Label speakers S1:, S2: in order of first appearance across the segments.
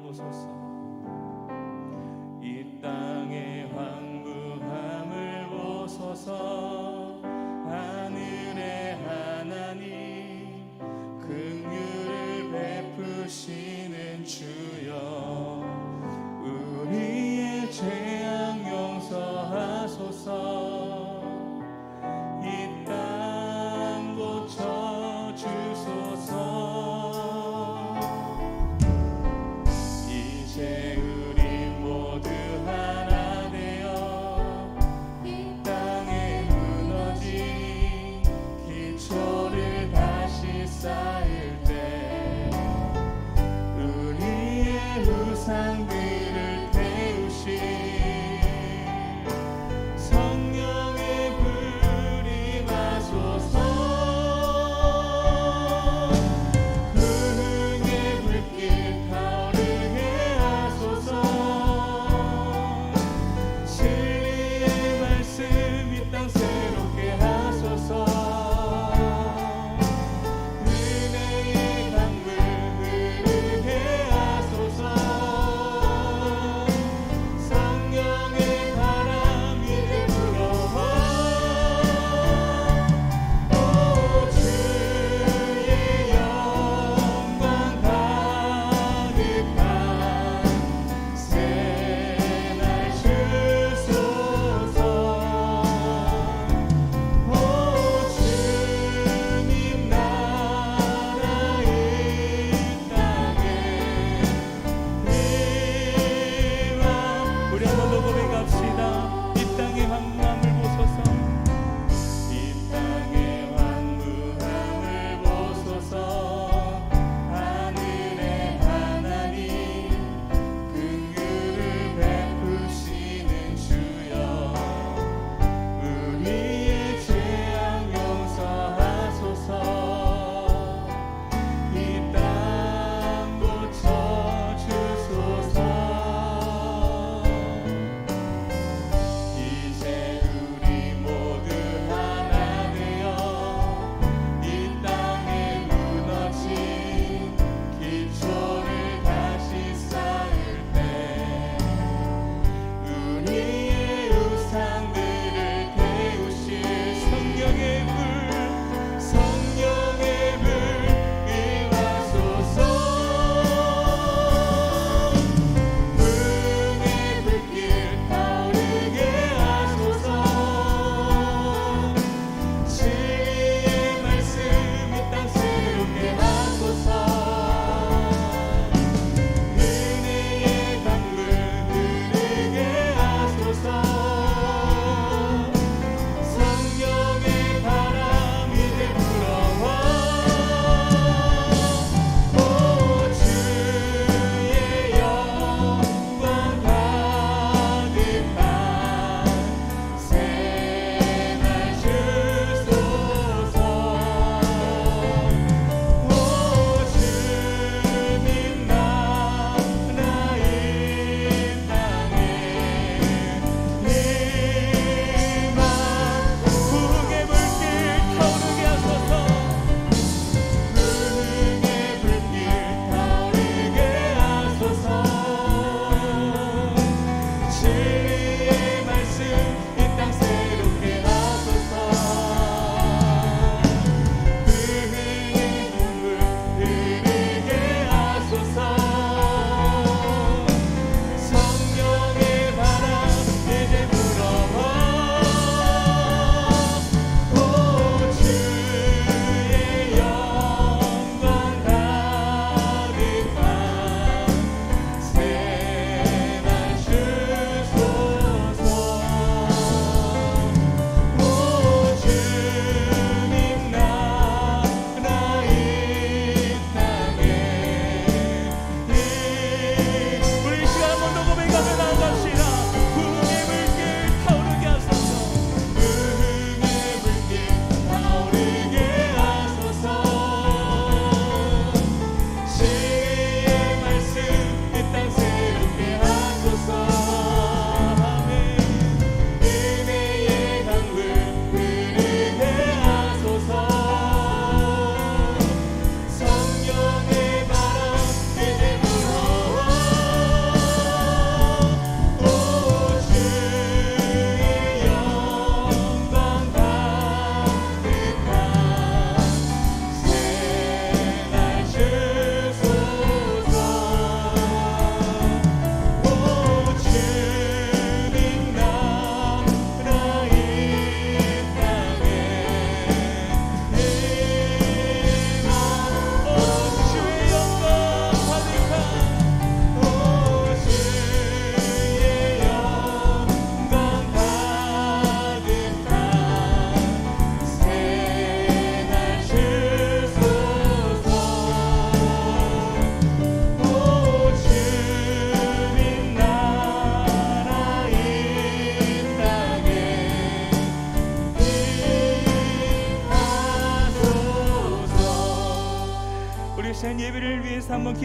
S1: 바꾸소서. 이 땅의 황무함을 보소서. 하늘의 하나님 긍휼을 베푸시는 주여, 우리의 죄악 용서하소서. 이 땅 고쳐주소서. 이제 우리 모두 하나 되어 이 땅에 무너진 기초를 다시 쌓을 때 우리의 우상들을 태우신 성령의 불이 마소서. 흥의 불길 타오르게 하소서. 진리의 말씀 이 땅 새롭게 하소서. 은혜의 강물 흐르게 하소서.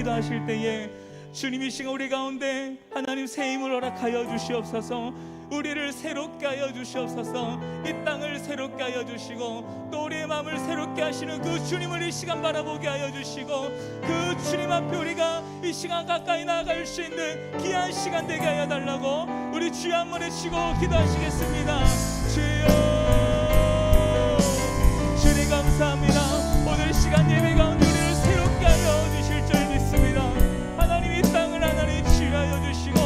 S1: 기도하실 때에 주님 이 시간 우리 가운데 하나님 새 힘을 허락하여 주시옵소서. 우리를 새롭게 하여 주시옵소서. 이 땅을 새롭게 하여 주시고 또 우리의 마음을 새롭게 하시는 그 주님을 이 시간 바라보게 하여 주시고 그 주님 앞에 우리가 이 시간 가까이 나아갈 수 있는 귀한 시간 되게 하여 달라고 우리 주여 한 번 외치고 기도하시겠습니다. 주여, 주님 감사합니다. 오늘 시간 예배 가운데 우리를 새롭게 하여 주실 줄 믿습니다. 하나님 이 땅을 하나님 치유하여 주시고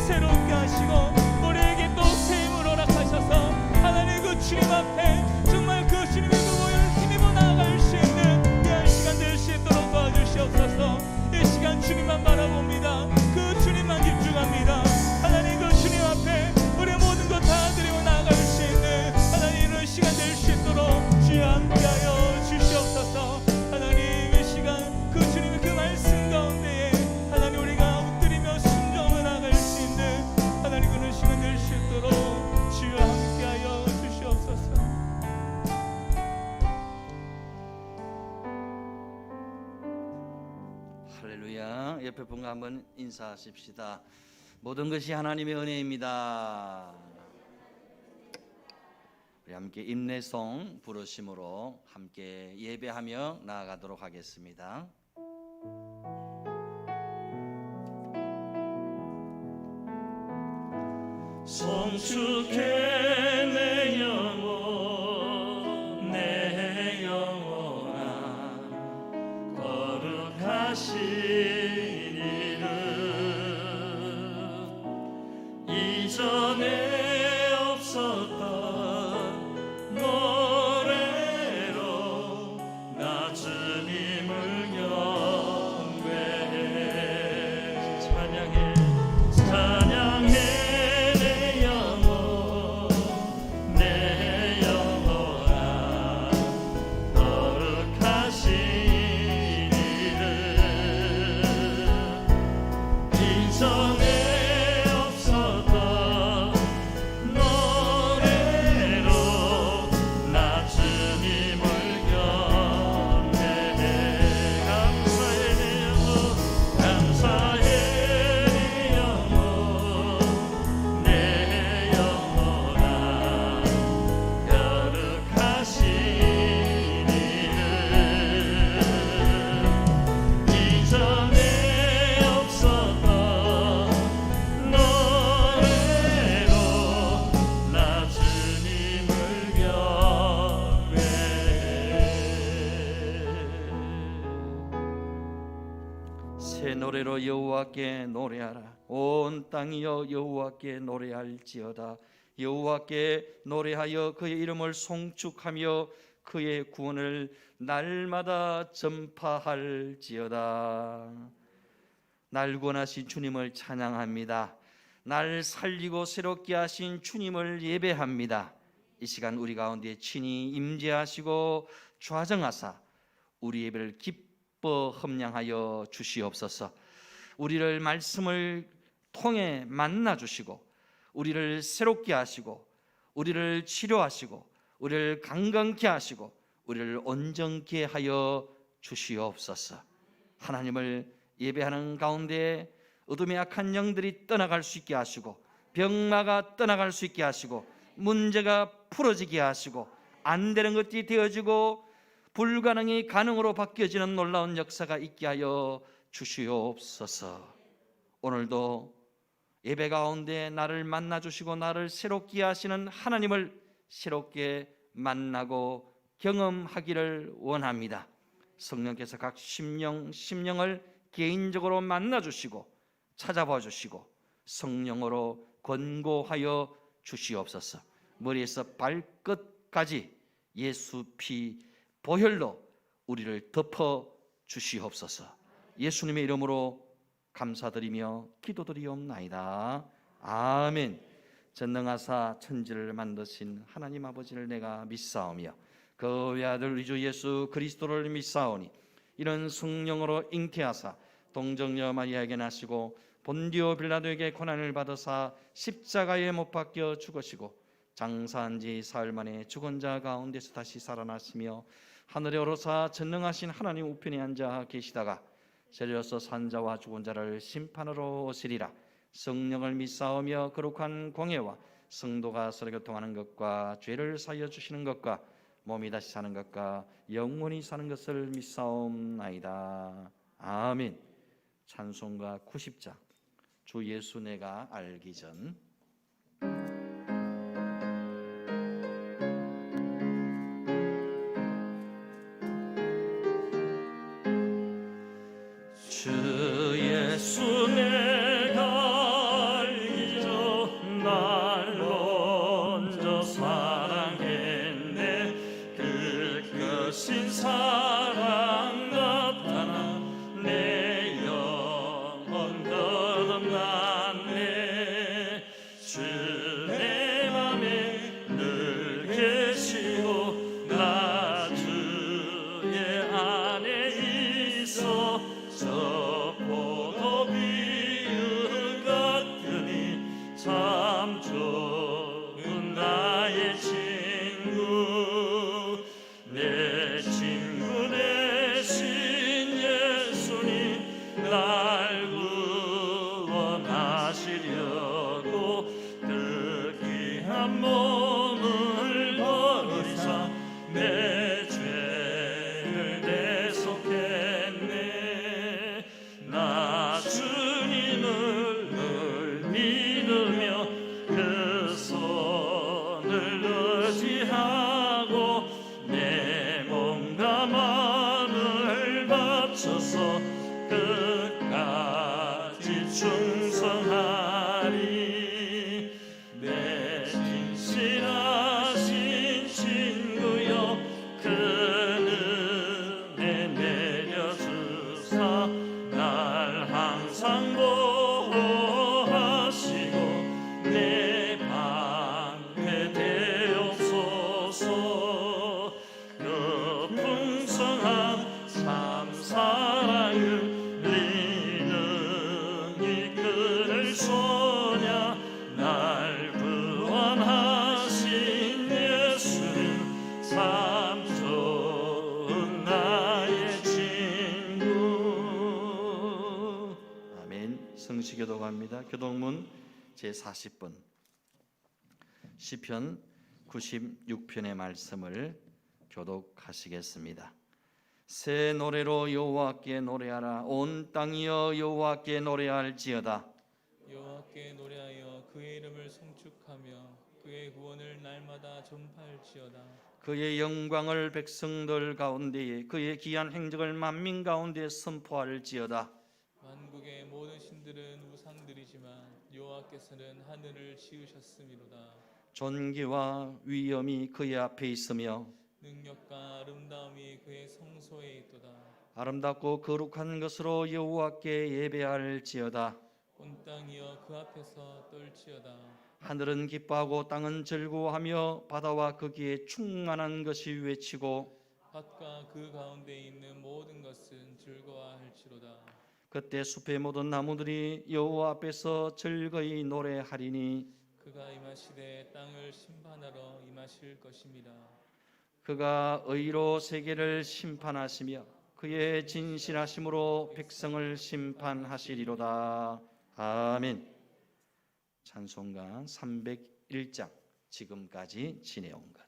S1: 새롭게 하시고 우리에게 또 새 힘을 허락하셔서 하나님 그 주님 앞에 정말 그 주님의 그보혈을 힘입어 나아갈 수 있는 귀한 시간 될 수 있도록 도와주시옵소서. 이 시간 주님만 바라봅니다. 그 주님만 집중합니다. 하나님 그 주님 앞에 우리의 모든 것 다 드리고 나아갈 수 있는 하나님 이런 시간 될 수 있도록 주여 함께하여 주시옵소서. 하나님 이 시간 그 주님의 그 말씀 가운데에 하나님 우리가 엎드리며 순종하며 나아갈 수 있는 하나님 그런 시간 될 수 있도록 주여 함께하여 주시옵소서.
S2: 할렐루야. 옆에 분과 한번 인사하십시다. 모든 것이 하나님의 은혜입니다. 우리 함께 인내송 부르심으로 함께 예배하며 나아가도록 하겠습니다.
S1: 성축해 내 영혼 내 영혼아 거룩하신 이름 이전에 없었던 노래로 나 주님을 경배해 찬양해 내 영혼 내 영혼아 거룩하신 이름 이전에 없었던 노래로 나 주님을 경배해 감사해 내 영혼 감사해 내 영혼 내 영혼아 거룩하신 이름 이전에 없었던 노래로 나 주님을 경배해.
S2: 새 노래로 여호와께 노래하라. 온 땅이여 여호와께 노래할지어다. 여호와께 노래하여 그의 이름을 송축하며 그의 구원을 날마다 전파할지어다. 날 구원하신 주님을 찬양합니다. 날 살리고 새롭게 하신 주님을 예배합니다. 이 시간 우리 가운데 친히 임재하시고 좌정하사 우리 예배를 기뻐 험량하여 주시옵소서. 우리를 말씀을 통해 만나 주시고 우리를 새롭게 하시고 우리를 치료하시고 우리를 강건케 하시고 우리를 온전케 하여 주시옵소서. 하나님을 예배하는 가운데 어둠의 악한 영들이 떠나갈 수 있게 하시고 병마가 떠나갈 수 있게 하시고 문제가 풀어지게 하시고 안 되는 것들이 되어지고 불가능이 가능으로 바뀌어지는 놀라운 역사가 있게 하여 주시옵소서. 오늘도 예배 가운데 나를 만나 주시고 나를 새롭게 하시는 하나님을 새롭게 만나고 경험하기를 원합니다. 성령께서 각 심령을 개인적으로 만나 주시고 찾아봐 주시고 성령으로 권고하여 주시옵소서. 머리에서 발끝까지 예수 피 보혈로 우리를 덮어 주시옵소서. 예수님의 이름으로 감사드리며 기도드리옵나이다. 아멘. 전능하사 천지를 만드신 하나님 아버지를 내가 믿사오며 그 외아들 우리 주 예수 그리스도를 믿사오니 이런 성령으로 잉태하사 동정녀 마리아에게 나시고 본디오 빌라도에게 고난을 받으사 십자가에 못 박혀 죽으시고 장사한 지 사흘 만에 죽은 자 가운데서 다시 살아나시며 하늘에 오르사 전능하신 하나님 우편에 앉아 계시다가 재려서 산자와 죽은 자를 심판하러 오시리라. 성령을 믿사오며 거룩한 공예와 성도가 서로 교통하는 것과 죄를 사하여 주시는 것과 몸이 다시 사는 것과 영원히 사는 것을 믿사옵나이다. 아멘. 찬송가 90장 주 예수 내가 알기 전. 주 예수 내가 알기 전 날 먼저 사랑했네. 그 끝인 사랑 나타나 내 영혼 거듭났네. 주 내 맘에 늘 계시고 나 주의 안에 있어. 저 포도 비유 같으니 참 좋은 나의 친구. 내 친구 되신 예수님 날 구원하시려고 그 귀한 몸을 버리사 내 죄를 대속했네. 나 주님을 늘 믿으며 그 손을 의지하고 내 몸과 마음을 바쳐서 끝까지 충성하리. 내 진실하신 친구여 그 은혜 내려주사 날 항상 보호하시고 내 방패 되옵소서. 그 풍성한 참 사랑을 능히 끊을 소냐. 날 구원하신 예수는 참 좋은 나의 친구. 아멘. 성시교도 갑니다. 교동문 제40번 시편 96편의 말씀을 교독하시겠습니다. 새 노래로 여호와께 노래하라. 온 땅이여 여호와께 노래할지어다.
S1: 여호와께 노래하여 그의 이름을 송축하며 그의 구원을 날마다 전파할지어다.
S2: 그의 영광을 백성들 가운데에 그의 기한 행적을 만민 가운데 선포할지어다.
S1: 만국의 모든 신들은 우상들이지만 여호와께서는 하늘을 지으셨음이로다.
S2: 존귀와 위엄이 그의 앞에 있으며
S1: 능력과 아름다움이 그의 성소에 있도다.
S2: 아름답고 거룩한 것으로 여호와께 예배할지어다.
S1: 온 땅이여 그 앞에서 떨지어다.
S2: 하늘은 기뻐하고 땅은 즐거워하며 바다와 거기에 충만한 것이 외치고
S1: 밭과 그 가운데 있는 모든 것은 즐거워할지로다.
S2: 그때 숲의 모든 나무들이 여호와 앞에서 즐거이 노래하리니
S1: 그가 임하시되 땅을 심판하러 임하실 것입니다.
S2: 그가 의로 세계를 심판하시며 그의 진실하심으로 백성을 심판하시리로다. 아멘. 찬송가 301장 지금까지 지내온 것.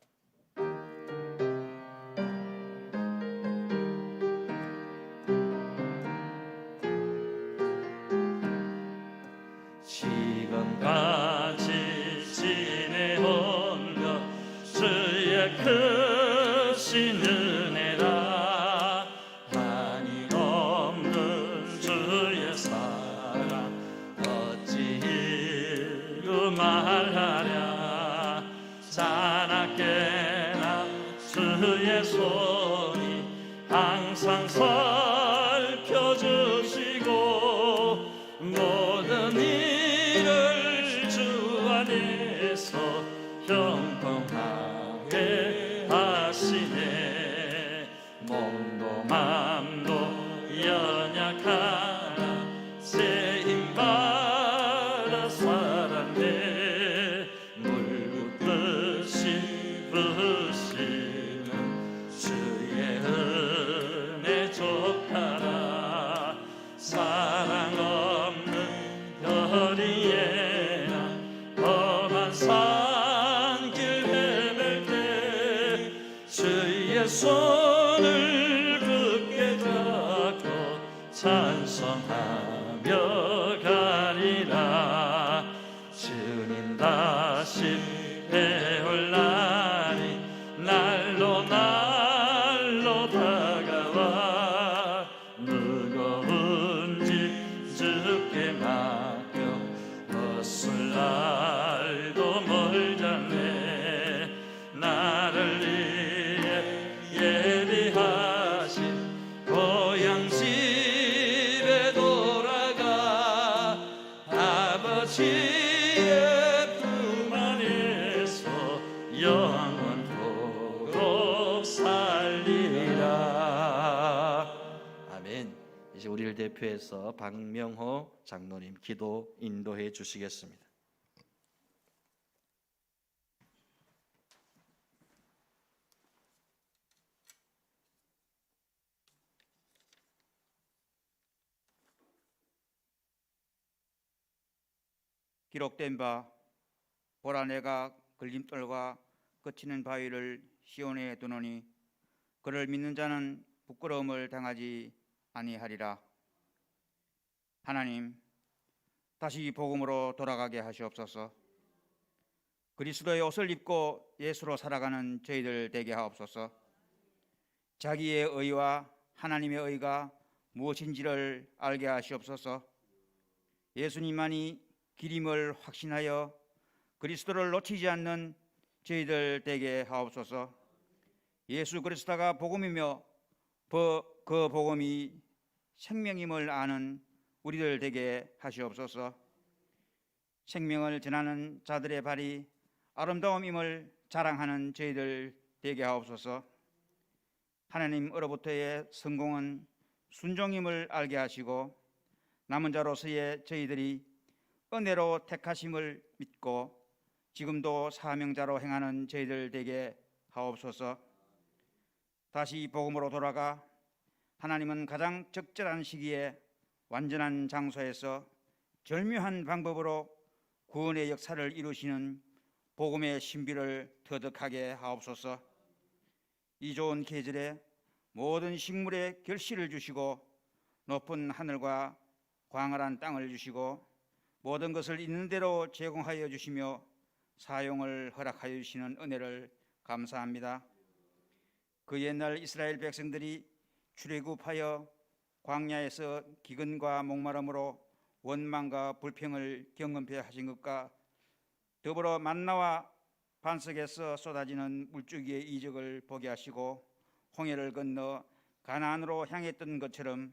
S2: 지금까지 지내온 것 주의 크신 은혜라. 한이 없는 주의 사랑 어찌 이루 말하랴. 자나깨나 주의 손이 항상 살펴주시고 모든 일을 주 안에서 형통하게 하시네. 몸도 맘도 연약하나 새 힘 받아 살았네. 물 붓듯이 부시는 주의 은혜 좋다라. 거리에나 험한 산길 헤맬 때 주의 손을 굳게 잡고 찬송하며 가리라. 주님 다시 배울 날이 날로 날로 다가와 무거운 짐 주께 맡겨 벗을 날도 멀잖네. 나를 위해 예비하신 고향 집에 돌아가 아버지의 품 안에서 영원토록 살리라. 아멘. 이제 우리를 대표해서 박명호 장로님 기도 인도해 주시겠습니다.
S3: 기록된 바 보라 내가 걸림돌과 거치는 바위를 시온에 두노니 그를 믿는 자는 부끄러움을 당하지 아니하리라. 하나님, 다시 복음으로 돌아가게 하시옵소서. 그리스도의 옷을 입고 예수로 살아가는 저희들 되게 하옵소서. 자기의 의와 하나님의 의가 무엇인지를 알게 하시옵소서. 예수님만이 길임을 확신하여 그리스도를 놓치지 않는 저희들 되게 하옵소서. 예수 그리스도가 복음이며 그 복음이 생명임을 아는 우리들 되게 하시옵소서. 생명을 전하는 자들의 발이 아름다움임을 자랑하는 저희들 되게 하옵소서. 하나님으로부터의 성공은 순종임을 알게 하시고 남은 자로서의 저희들이 은혜로 택하심을 믿고 지금도 사명자로 행하는 저희들 되게 하옵소서. 다시 복음으로 돌아가 하나님은 가장 적절한 시기에 완전한 장소에서 절묘한 방법으로 구원의 역사를 이루시는 복음의 신비를 터득하게 하옵소서. 이 좋은 계절에 모든 식물에 결실을 주시고 높은 하늘과 광활한 땅을 주시고 모든 것을 있는 대로 제공하여 주시며 사용을 허락하여 주시는 은혜를 감사합니다. 그 옛날 이스라엘 백성들이 출애굽하여 광야에서 기근과 목마름으로 원망과 불평을 경험케 하신 것과 더불어 만나와 반석에서 쏟아지는 물줄기의 이적을 보게 하시고 홍해를 건너 가나안으로 향했던 것처럼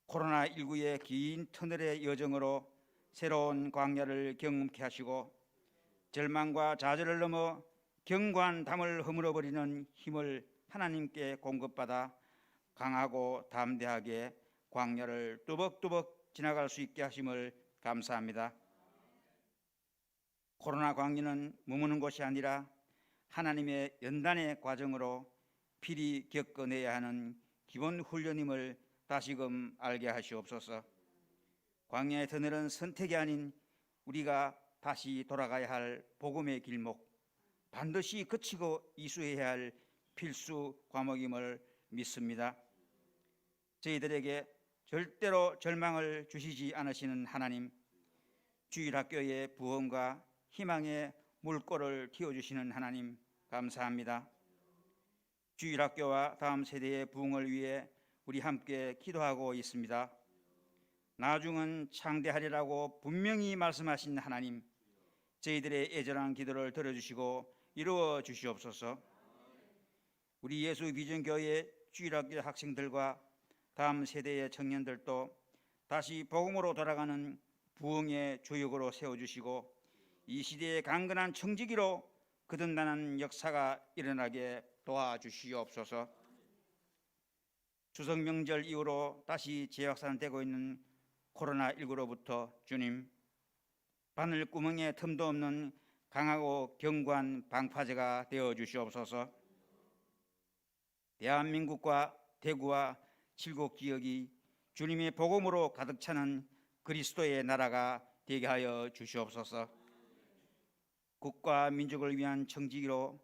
S3: 코로나19의 긴 터널의 여정으로 새로운 광야를 경험케 하시고 절망과 좌절을 넘어 견고한 담을 허물어버리는 힘을 하나님께 공급받아 강하고 담대하게 광야를 뚜벅뚜벅 지나갈 수 있게 하심을 감사합니다. 코로나 광야는 머무는 곳이 아니라 하나님의 연단의 과정으로 필히 겪어내야 하는 기본 훈련임을 다시금 알게 하시옵소서. 광야의 터널은 선택이 아닌 우리가 다시 돌아가야 할 복음의 길목, 반드시 거치고 이수해야 할 필수 과목임을 믿습니다. 저희들에게 절대로 절망을 주시지 않으시는 하나님, 주일학교의 부흥과 희망의 물꼬를 틔워주시는 하나님 감사합니다. 주일학교와 다음 세대의 부흥을 위해 우리 함께 기도하고 있습니다. 나중은 창대하리라고 분명히 말씀하신 하나님, 저희들의 애절한 기도를 들어주시고 이루어 주시옵소서. 우리 예수 비전교회 주일학교 학생들과 다음 세대의 청년들도 다시 복음으로 돌아가는 부흥의 조역으로 세워주시고 이 시대의 강건한 청지기로 거듭나는 역사가 일어나게 도와주시옵소서. 추석 명절 이후로 다시 재확산되고 있는 코로나19로부터 주님, 바늘 구멍에 틈도 없는 강하고 견고한 방파제가 되어 주시옵소서. 대한민국과 대구와 칠곡 지역이 주님의 복음으로 가득 차는 그리스도의 나라가 되게 하여 주시옵소서. 국가 민족을 위한 청지기로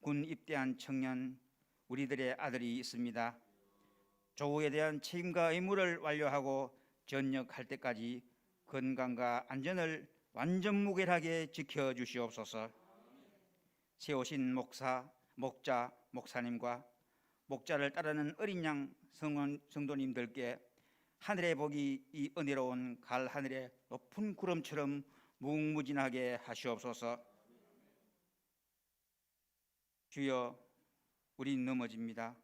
S3: 군 입대한 청년 우리들의 아들이 있습니다. 조국에 대한 책임과 의무를 완료하고 전역할 때까지 건강과 안전을 완전 무결하게 지켜주시옵소서. 세우신 목자, 목사님과 목자를 따르는 어린 양 성도님들께 하늘의 복이 이 은혜로운 갈 하늘의 높은 구름처럼 무궁무진하게 하시옵소서. 주여, 우린 넘어집니다.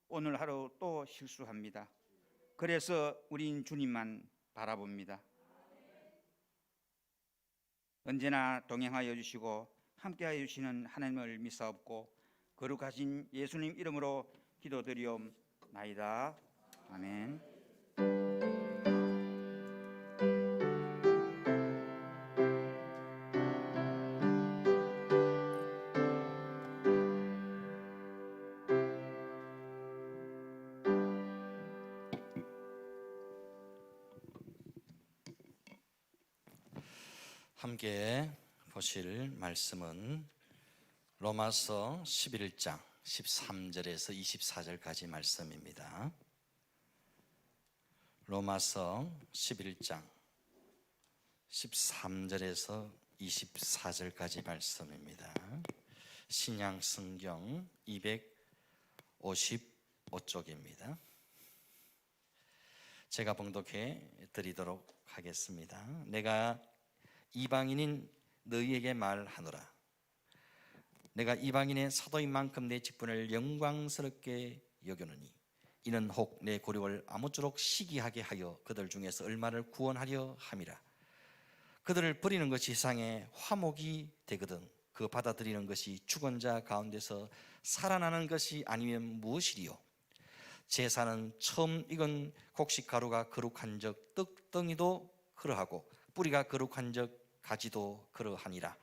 S3: 오늘 하루 또 실수합니다. 그래서 우린 주님만 바라봅니다. 언제나 동행하여 주시고 함께하여 주시는 하나님을 믿사옵고 거룩하신 예수님 이름으로 기도드리옵나이다. 아멘.
S2: 함께 보실 말씀은 로마서 11장 13절에서 24절까지 말씀입니다. 로마서 11장 13절에서 24절까지 말씀입니다. 신약 성경 255쪽입니다. 제가 봉독해 드리도록 하겠습니다. 내가 이방인인 너희에게 말하노라. 내가 이방인의 사도인 만큼 내 직분을 영광스럽게 여겨노니 이는 혹 내 고력을 아무쪼록 시기하게 하여 그들 중에서 얼마를 구원하려 함이라. 그들을 버리는 것이 세상에 화목이 되거든 그 받아들이는 것이 죽은 자 가운데서 살아나는 것이 아니면 무엇이리요. 제사는 처음 익은 곡식 가루가 거룩한 적 떡덩이도 그러하고 뿌리가 거룩한 적 가지도 그러하니라.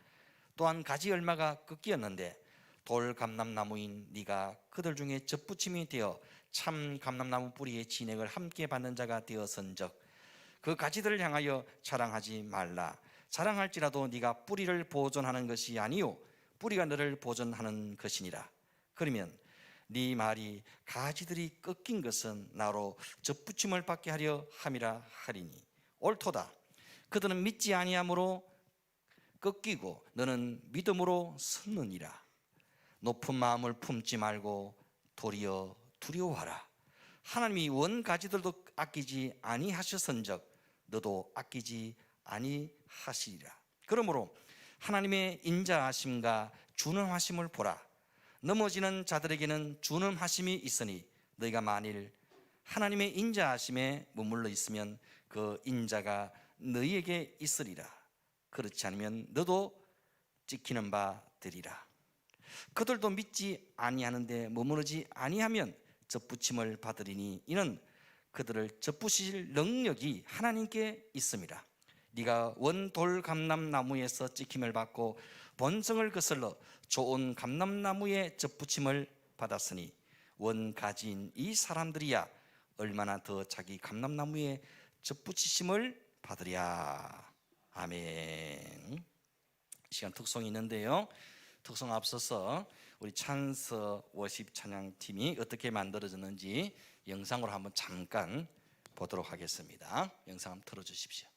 S2: 또한 가지 열매가 꺾이었는데 돌 감람나무인 네가 그들 중에 접붙임이 되어 참 감람나무 뿌리의 진액을 함께 받는 자가 되어선적 그 가지들을 향하여 자랑하지 말라. 자랑할지라도 네가 뿌리를 보존하는 것이 아니요 뿌리가 너를 보존하는 것이니라. 그러면 네 말이 가지들이 꺾인 것은 나로 접붙임을 받게 하려 함이라 하리니 옳도다. 그들은 믿지 아니함으로 꺾이고 너는 믿음으로 섰느니라. 높은 마음을 품지 말고 도리어 두려워하라. 하나님이 원 가지들도 아끼지 아니하셨은적 너도 아끼지 아니하시리라. 그러므로 하나님의 인자하심과 준엄하심을 보라. 넘어지는 자들에게는 준엄하심이 있으니 너희가 만일 하나님의 인자하심에 머물러 있으면 그 인자가 너희에게 있으리라. 그렇지 않으면 너도 찍히는 바 되리라. 그들도 믿지 아니하는데 머무르지 아니하면 접붙임을 받으리니 이는 그들을 접붙이실 능력이 하나님께 있음이라. 네가 원돌 감람나무에서 찍힘을 받고 본성을 거슬러 좋은 감람나무에 접붙임을 받았으니 원가지인 이 사람들이야 얼마나 더 자기 감람나무에 접붙이심을 받으랴. 아멘. 시간 특송이 있는데요. 특송 앞서서 우리 찬서 워십 찬양팀이 어떻게 만들어졌는지 영상으로 한번 잠깐 보도록 하겠습니다. 영상 한번 틀어주십시오.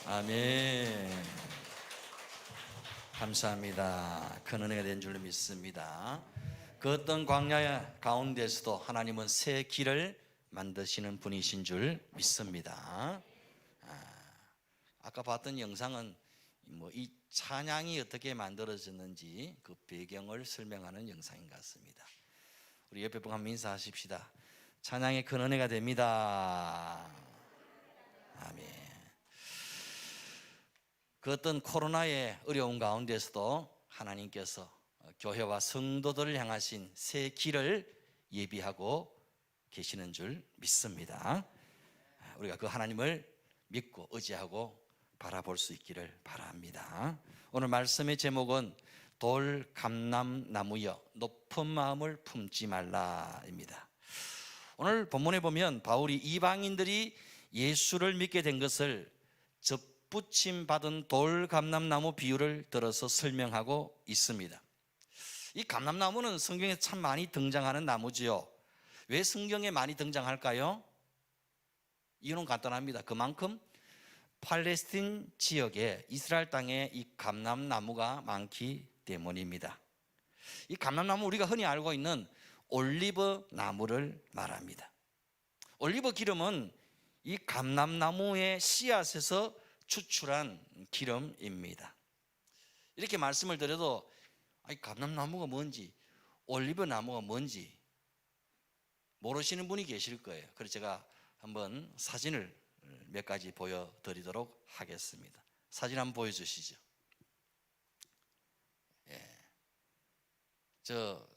S2: 아멘. 감사합니다. 큰 은혜가 된 줄로 믿습니다. 그 어떤 광야 가운데서도 하나님은 새 길을 만드시는 분이신 줄 믿습니다. 아까 봤던 영상은 이 찬양이 어떻게 만들어졌는지 그 배경을 설명하는 영상인 것 같습니다. 우리 옆에 분 한번 인사하십시다. 찬양의 큰 은혜가 됩니다. 아멘. 그 어떤 코로나의 어려운 가운데서도 하나님께서 교회와 성도들을 향하신 새 길을 예비하고 계시는 줄 믿습니다. 우리가 그 하나님을 믿고 의지하고 바라볼 수 있기를 바랍니다. 오늘 말씀의 제목은 돌 감람나무여 높은 마음을 품지 말라입니다. 오늘 본문에 보면 바울이 이방인들이 예수를 믿게 된 것을 접붙임 받은 돌 감람나무 비유를 들어서 설명하고 있습니다. 이 감람나무는 성경에 참 많이 등장하는 나무지요. 왜 성경에 많이 등장할까요? 이유는 간단합니다. 그만큼 팔레스틴 지역에 이스라엘 땅에 이 감람나무가 많기 때문입니다. 이 감람나무 우리가 흔히 알고 있는 올리브 나무를 말합니다. 올리브 기름은 이 감람나무의 씨앗에서 추출한 기름입니다. 이렇게 말씀을 드려도 감람나무가 뭔지, 올리브 나무가 뭔지 모르시는 분이 계실 거예요. 그래서 제가 한번 사진을 몇 가지 보여드리도록 하겠습니다. 사진 한번 보여주시죠. 저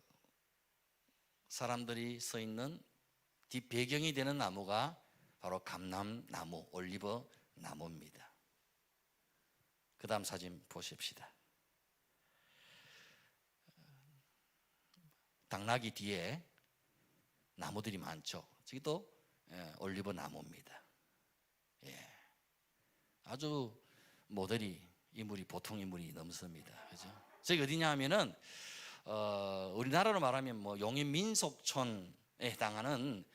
S2: 사람들이 서 있는 뒷 배경이 되는 나무가 바로 감람나무, 올리브 나무입니다. 그 다음 사진 보십시다. 당나귀 뒤에 나무들이 많죠. 저기도 올리브 나무입니다. 아주 모델이 인물이 보통 인물이 넘습니다. 그죠? 저기 어디냐 하면은 우리나라로 말하면 용인 민속촌에 해당하는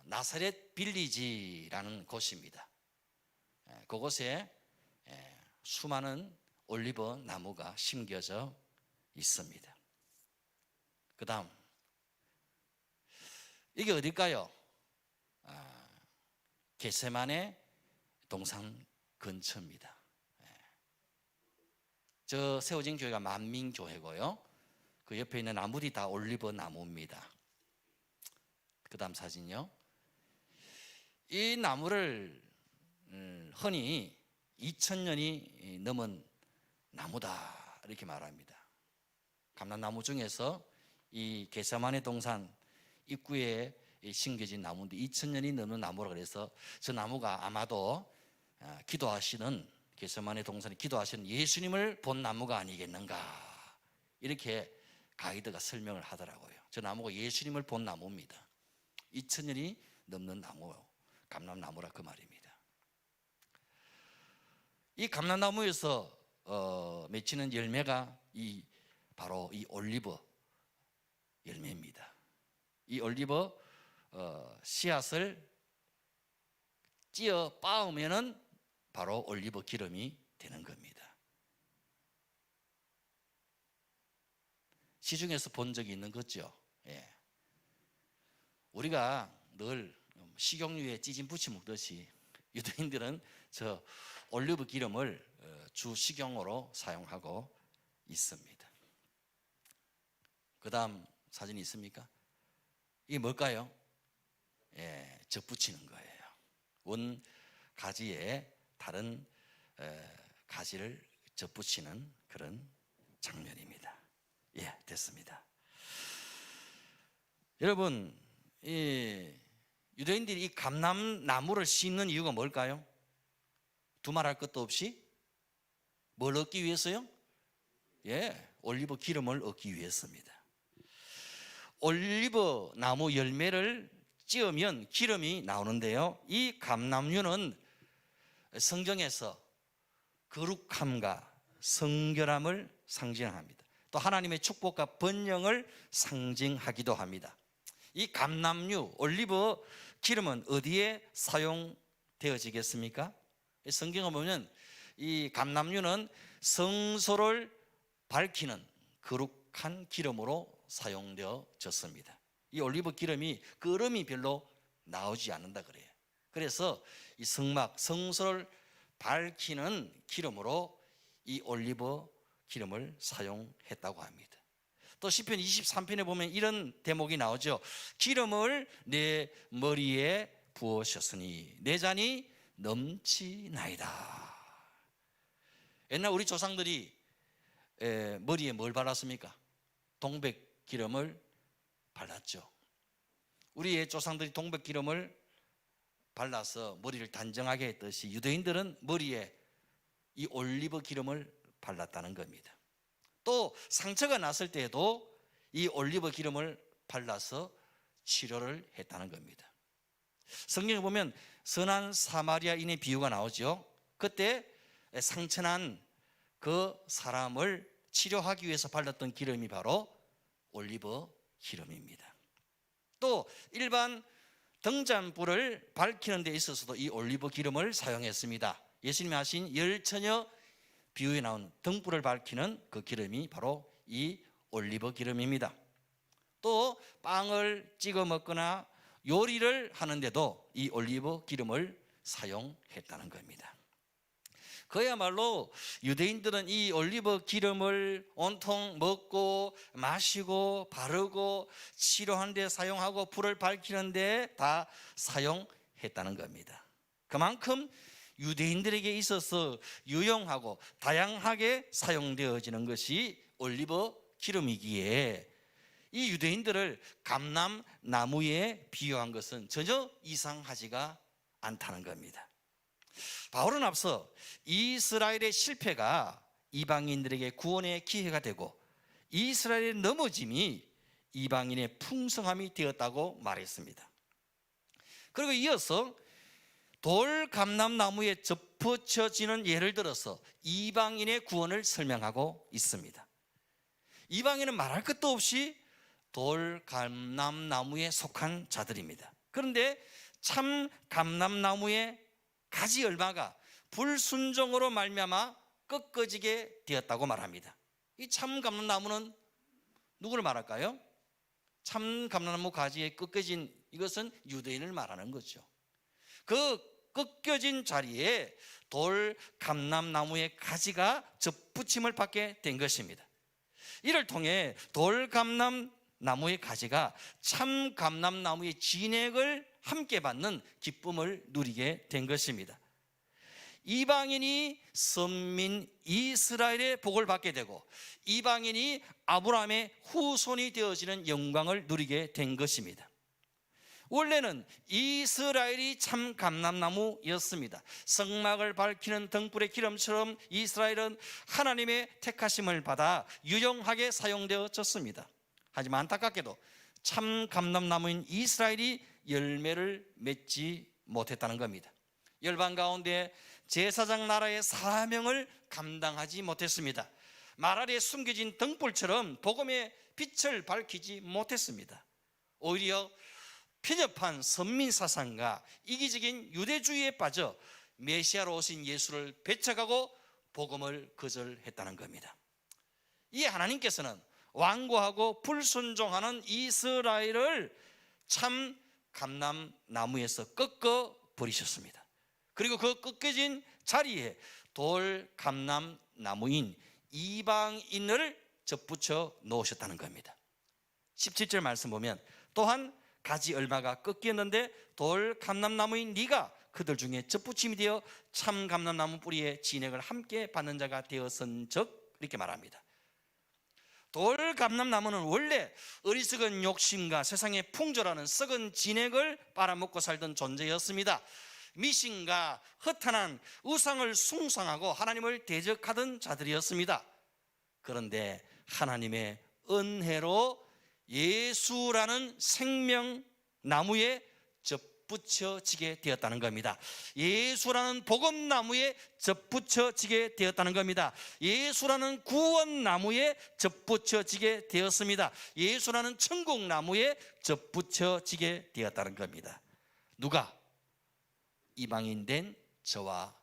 S2: 나사렛 빌리지라는 곳입니다. 그곳에 수많은 올리브 나무가 심겨져 있습니다. 그 다음 이게 어딜까요? 겟세마네 동산 근처입니다. 저 세워진 교회가 만민교회고요. 그 옆에 있는 나무들이 다 올리브 나무입니다. 그 다음 사진요. 이 나무를 흔히 2000년이 넘은 나무다 이렇게 말합니다. 감람나무 중에서 이 겟세마네 동산 입구에 심겨진 나무인데 2000년이 넘는 나무라 그래서 저 나무가 아마도 기도하시는 겟세마네 동산에 기도하시는 예수님을 본 나무가 아니겠는가 이렇게 가이드가 설명을 하더라고요. 저 나무가 예수님을 본 나무입니다. 2000년이 넘는 나무, 감람나무라 그 말입니다. 이 감람나무에서 맺히는 열매가 바로 이 올리브 열매입니다. 이 올리브 씨앗을 찧어 빻으면은 바로 올리브 기름이 되는 겁니다. 시중에서 본 적이 있는 거죠. 우리가 늘 식용유에 찌진 부치 먹듯이 유대인들은 저 올리브 기름을 주 식용으로 사용하고 있습니다. 그 다음 사진이 있습니까? 이게 뭘까요? 접붙이는 거예요. 원 가지에 다른 가지를 접붙이는 그런 장면입니다. 됐습니다. 여러분, 유대인들이 이 감람나무를 심는 이유가 뭘까요? 두말할 것도 없이 뭘 얻기 위해서요? 올리브 기름을 얻기 위해서입니다. 올리브 나무 열매를 찧으면 기름이 나오는데요. 이 감람류는 성경에서 거룩함과 성결함을 상징합니다. 또 하나님의 축복과 번영을 상징하기도 합니다. 이 감람류, 올리브 기름은 어디에 사용되어지겠습니까? 성경을 보면 이 감람유는 성소를 밝히는 거룩한 기름으로 사용되어졌습니다. 이 올리브 기름이 끓음이 별로 나오지 않는다 그래요. 그래서 이 성소를 밝히는 기름으로 이 올리브 기름을 사용했다고 합니다. 또 시편 23편에 보면 이런 대목이 나오죠. 기름을 내 머리에 부으셨으니 내 잔이 넘치나이다. 옛날 우리 조상들이 머리에 뭘 발랐습니까? 동백 기름을 발랐죠. 우리의 조상들이 동백 기름을 발라서 머리를 단정하게 했듯이 유대인들은 머리에 이 올리브 기름을 발랐다는 겁니다. 또 상처가 났을 때에도 이 올리브 기름을 발라서 치료를 했다는 겁니다. 성경에 보면 선한 사마리아인의 비유가 나오죠. 그때 상처난 그 사람을 치료하기 위해서 발랐던 기름이 바로 올리브 기름입니다. 또 일반 등잔불을 밝히는 데 있어서도 이 올리브 기름을 사용했습니다. 예수님이 하신 열처녀 비유에 나온 등불을 밝히는 그 기름이 바로 이 올리브 기름입니다. 또 빵을 찍어 먹거나 요리를 하는데도 이 올리브 기름을 사용했다는 겁니다. 그야말로 유대인들은 이 올리브 기름을 온통 먹고 마시고 바르고 치료하는 데 사용하고 불을 밝히는 데 다 사용했다는 겁니다. 그만큼 유대인들에게 있어서 유용하고 다양하게 사용되어지는 것이 올리브 기름이기에 이 유대인들을 감람나무에 비유한 것은 전혀 이상하지가 않다는 겁니다. 바울은 앞서 이스라엘의 실패가 이방인들에게 구원의 기회가 되고 이스라엘의 넘어짐이 이방인의 풍성함이 되었다고 말했습니다. 그리고 이어서 돌감람나무에 접붙여지는 예를 들어서 이방인의 구원을 설명하고 있습니다. 이방인은 말할 것도 없이 돌감람나무에 속한 자들입니다. 그런데 참 감람나무의 가지 얼마가 불순종으로 말미암아 꺾어지게 되었다고 말합니다. 이 참 감람나무는 누구를 말할까요? 참 감람나무 가지에 꺾어진 이것은 유대인을 말하는 거죠. 그 꺾여진 자리에 돌 감람나무의 가지가 접붙임을 받게 된 것입니다. 이를 통해 돌 감람나무의 가지가 참 감람나무의 진액을 함께 받는 기쁨을 누리게 된 것입니다. 이방인이 선민 이스라엘의 복을 받게 되고 이방인이 아브라함의 후손이 되어지는 영광을 누리게 된 것입니다. 원래는 이스라엘이 참 감람나무였습니다. 성막을 밝히는 등불의 기름처럼 이스라엘은 하나님의 택하심을 받아 유용하게 사용되어졌습니다. 하지만 안타깝게도 참 감람나무인 이스라엘이 열매를 맺지 못했다는 겁니다. 열방 가운데 제사장 나라의 사명을 감당하지 못했습니다. 말 아래에 숨겨진 등불처럼 복음의 빛을 밝히지 못했습니다. 오히려 편협한 선민사상과 이기적인 유대주의에 빠져 메시아로 오신 예수를 배척하고 복음을 거절했다는 겁니다. 이 하나님께서는 완고하고 불순종하는 이스라엘을 참 감람나무에서 꺾어 버리셨습니다. 그리고 그 꺾여진 자리에 돌 감람나무인 이방인을 접붙여 놓으셨다는 겁니다. 17절 말씀 보면 또한 가지 얼마가 꺾였는데 돌 감람나무인 네가 그들 중에 접붙임이 되어 참 감람나무 뿌리의 진액을 함께 받는 자가 되었은즉 이렇게 말합니다. 돌 감람나무는 원래 어리석은 욕심과 세상의 풍조라는 썩은 진액을 빨아먹고 살던 존재였습니다. 미신과 허탄한 우상을 숭상하고 하나님을 대적하던 자들이었습니다. 그런데 하나님의 은혜로 예수라는 생명나무에 접붙여지게 되었다는 겁니다. 예수라는 복음나무에 접붙여지게 되었다는 겁니다. 예수라는 구원나무에 접붙여지게 되었습니다. 예수라는 천국나무에 접붙여지게 되었다는 겁니다. 누가? 이방인 된 저와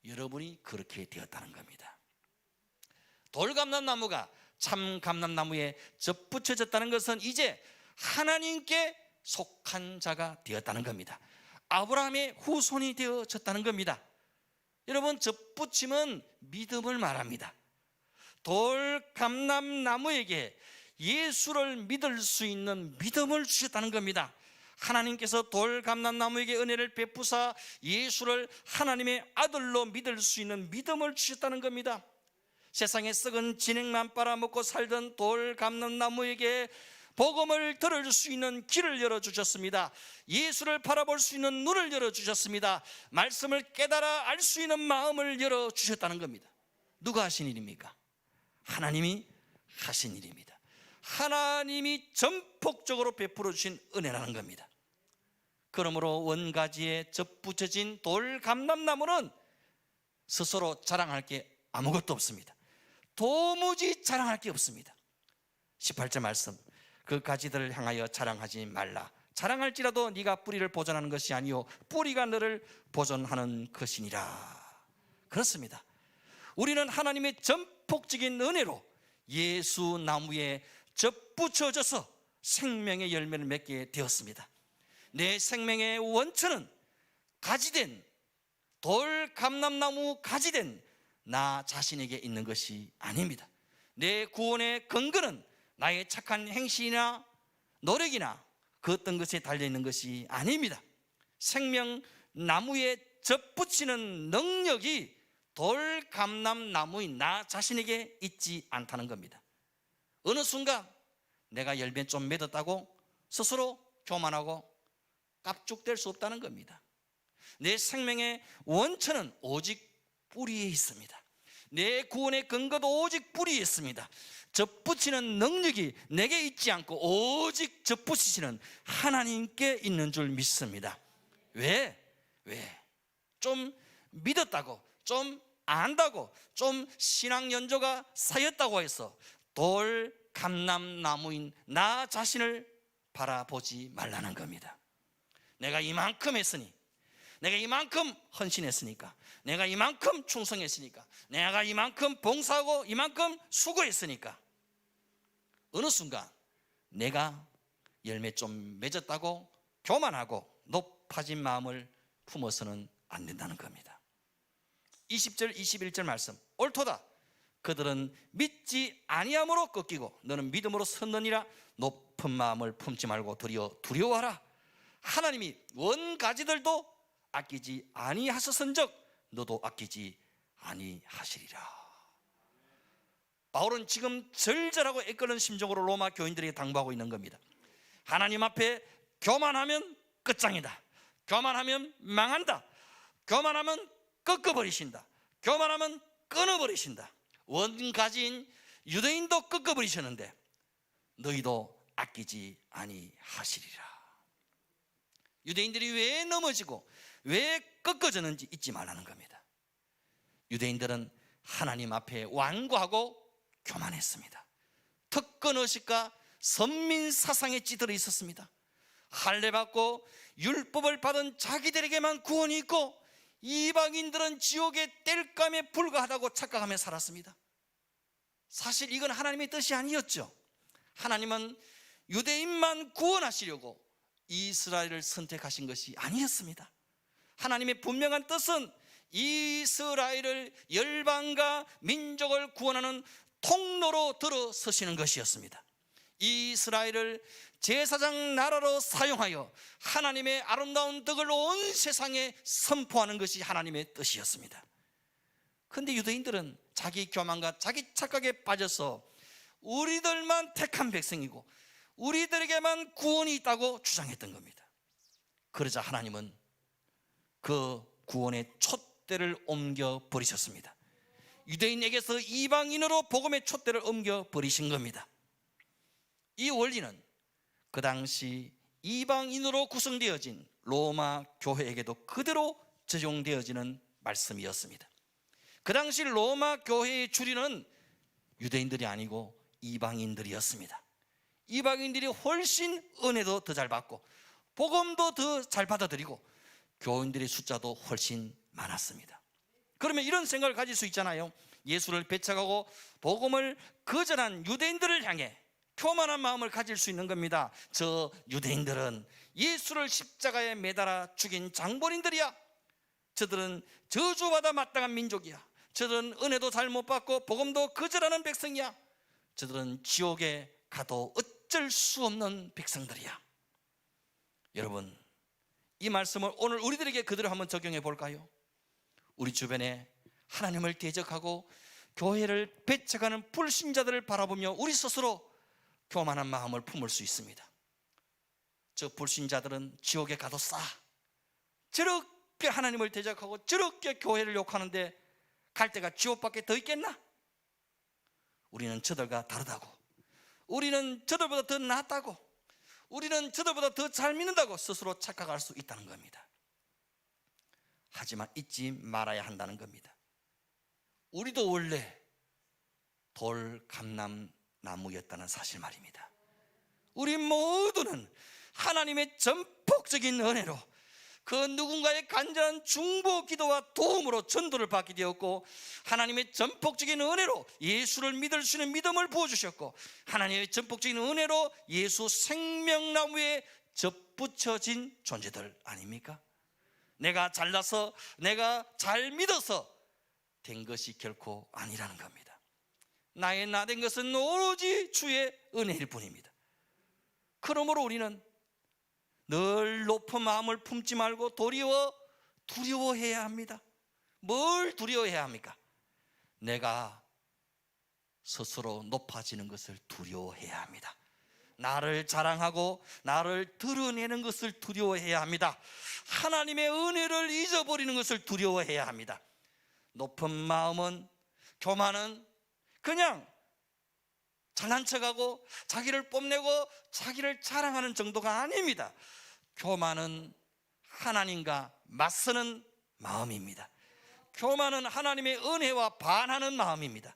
S2: 여러분이 그렇게 되었다는 겁니다. 돌감람나무가 참감람나무에 접붙여졌다는 것은 이제 하나님께 속한 자가 되었다는 겁니다. 아브라함의 후손이 되어졌다는 겁니다. 여러분, 접붙임은 믿음을 말합니다. 돌감람나무에게 예수를 믿을 수 있는 믿음을 주셨다는 겁니다. 하나님께서 돌감람나무에게 은혜를 베푸사 예수를 하나님의 아들로 믿을 수 있는 믿음을 주셨다는 겁니다. 세상에 썩은 진액만 빨아먹고 살던 돌감람나무에게 복음을 들을 수 있는 길을 열어주셨습니다. 예수를 바라볼 수 있는 눈을 열어주셨습니다. 말씀을 깨달아 알 수 있는 마음을 열어주셨다는 겁니다. 누가 하신 일입니까? 하나님이 하신 일입니다. 하나님이 전폭적으로 베풀어 주신 은혜라는 겁니다. 그러므로 원가지에 접붙여진 돌감람나무는 스스로 자랑할 게 아무것도 없습니다. 도무지 자랑할 게 없습니다. 18절 말씀, 그 가지들을 향하여 자랑하지 말라. 자랑할지라도 네가 뿌리를 보존하는 것이 아니요 뿌리가 너를 보존하는 것이니라. 그렇습니다. 우리는 하나님의 전폭적인 은혜로 예수 나무에 접붙여져서 생명의 열매를 맺게 되었습니다. 내 생명의 원천은 가지된 돌감람나무 가지된 나 자신에게 있는 것이 아닙니다. 내 구원의 근거는 나의 착한 행실이나 노력이나 그 어떤 것에 달려있는 것이 아닙니다. 생명나무에 접붙이는 능력이 돌감람나무인 나 자신에게 있지 않다는 겁니다. 어느 순간 내가 열매 좀 맺었다고 스스로 교만하고 깝죽될 수 없다는 겁니다. 내 생명의 원천은 오직 뿌리에 있습니다. 내 구원의 근거도 오직 뿌리에 있습니다. 접붙이는 능력이 내게 있지 않고 오직 접붙이시는 하나님께 있는 줄 믿습니다. 왜? 좀 믿었다고, 좀 안다고, 좀 신앙 연조가 쌓였다고 해서 돌감람나무인 나 자신을 바라보지 말라는 겁니다. 내가 이만큼 했으니, 내가 이만큼 헌신했으니까, 내가 이만큼 충성했으니까, 내가 이만큼 봉사하고 이만큼 수고했으니까 어느 순간 내가 열매 좀 맺었다고 교만하고 높아진 마음을 품어서는 안 된다는 겁니다. 20절 21절 말씀, 옳도다. 그들은 믿지 아니함으로 꺾이고 너는 믿음으로 섰느니라. 높은 마음을 품지 말고 두려워하라. 하나님이 원가지들도 아끼지 아니하셨은즉 너도 아끼지 아니하시리라. 바울은 지금 절절하고 애끓는 심정으로 로마 교인들에게 당부하고 있는 겁니다. 하나님 앞에 교만하면 끝장이다. 교만하면 망한다. 교만하면 꺾어버리신다. 교만하면 끊어버리신다. 원가지인 유대인도 꺾어버리셨는데 너희도 아끼지 아니하시리라. 유대인들이 왜 넘어지고 왜 꺾어졌는지 잊지 말라는 겁니다. 유대인들은 하나님 앞에 완고하고 교만했습니다. 특권의식과 선민사상에 찌들어 있었습니다. 할례받고 율법을 받은 자기들에게만 구원이 있고 이방인들은 지옥의 땔감에 불과하다고 착각하며 살았습니다. 사실 이건 하나님의 뜻이 아니었죠. 하나님은 유대인만 구원하시려고 이스라엘을 선택하신 것이 아니었습니다. 하나님의 분명한 뜻은 이스라엘을 열방과 민족을 구원하는 통로로 들어서시는 것이었습니다. 이스라엘을 제사장 나라로 사용하여 하나님의 아름다운 덕을 온 세상에 선포하는 것이 하나님의 뜻이었습니다. 그런데 유대인들은 자기 교만과 자기 착각에 빠져서 우리들만 택한 백성이고 우리들에게만 구원이 있다고 주장했던 겁니다. 그러자 하나님은 그 구원의 촛대를 옮겨버리셨습니다. 유대인에게서 이방인으로 복음의 촛대를 옮겨버리신 겁니다. 이 원리는 그 당시 이방인으로 구성되어진 로마 교회에게도 그대로 적용되어지는 말씀이었습니다. 그 당시 로마 교회의 주류는 유대인들이 아니고 이방인들이었습니다. 이방인들이 훨씬 은혜도 더 잘 받고 복음도 더 잘 받아들이고 교인들의 숫자도 훨씬 많았습니다. 그러면 이런 생각을 가질 수 있잖아요. 예수를 배척하고 복음을 거절한 유대인들을 향해 교만한 마음을 가질 수 있는 겁니다. 저 유대인들은 예수를 십자가에 매달아 죽인 장본인들이야. 저들은 저주받아 마땅한 민족이야. 저들은 은혜도 잘 못 받고 복음도 거절하는 백성이야. 저들은 지옥에 가도 어쩔 수 없는 백성들이야. 여러분, 이 말씀을 오늘 우리들에게 그대로 한번 적용해 볼까요? 우리 주변에 하나님을 대적하고 교회를 배척하는 불신자들을 바라보며 우리 스스로 교만한 마음을 품을 수 있습니다. 저 불신자들은 지옥에 가도 싸. 저렇게 하나님을 대적하고 저렇게 교회를 욕하는데 갈 데가 지옥밖에 더 있겠나? 우리는 저들과 다르다고, 우리는 저들보다 더 낫다고, 우리는 저들보다 더 잘 믿는다고 스스로 착각할 수 있다는 겁니다. 하지만 잊지 말아야 한다는 겁니다. 우리도 원래 돌 감람나무였다는 사실 말입니다. 우리 모두는 하나님의 전폭적인 은혜로 그 누군가의 간절한 중보 기도와 도움으로 전도를 받게 되었고, 하나님의 전폭적인 은혜로 예수를 믿을 수 있는 믿음을 부어주셨고, 하나님의 전폭적인 은혜로 예수 생명나무에 접붙여진 존재들 아닙니까? 내가 잘나서, 내가 잘 믿어서 된 것이 결코 아니라는 겁니다. 나의 나 된 것은 오로지 주의 은혜일 뿐입니다. 그러므로 우리는 늘 높은 마음을 품지 말고 도리어 두려워해야 합니다. 뭘 두려워해야 합니까? 내가 스스로 높아지는 것을 두려워해야 합니다. 나를 자랑하고 나를 드러내는 것을 두려워해야 합니다. 하나님의 은혜를 잊어버리는 것을 두려워해야 합니다. 높은 마음은, 교만은 그냥 잘난 척하고 자기를 뽐내고 자기를 자랑하는 정도가 아닙니다. 교만은 하나님과 맞서는 마음입니다. 교만은 하나님의 은혜와 반하는 마음입니다.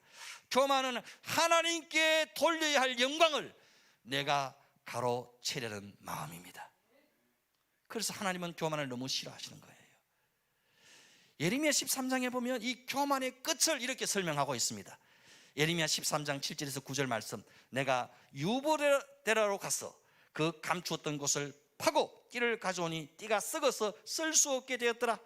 S2: 교만은 하나님께 돌려야 할 영광을 내가 가로채려는 마음입니다. 그래서 하나님은 교만을 너무 싫어하시는 거예요. 예레미야 13장에 보면 이 교만의 끝을 이렇게 설명하고 있습니다. 예레미야 13장 7절에서 9절 말씀, 내가 유보레라로 가서 그 감추었던 곳을 파고 띠를 가져오니 띠가 썩어서 쓸 수 없게 되었더라.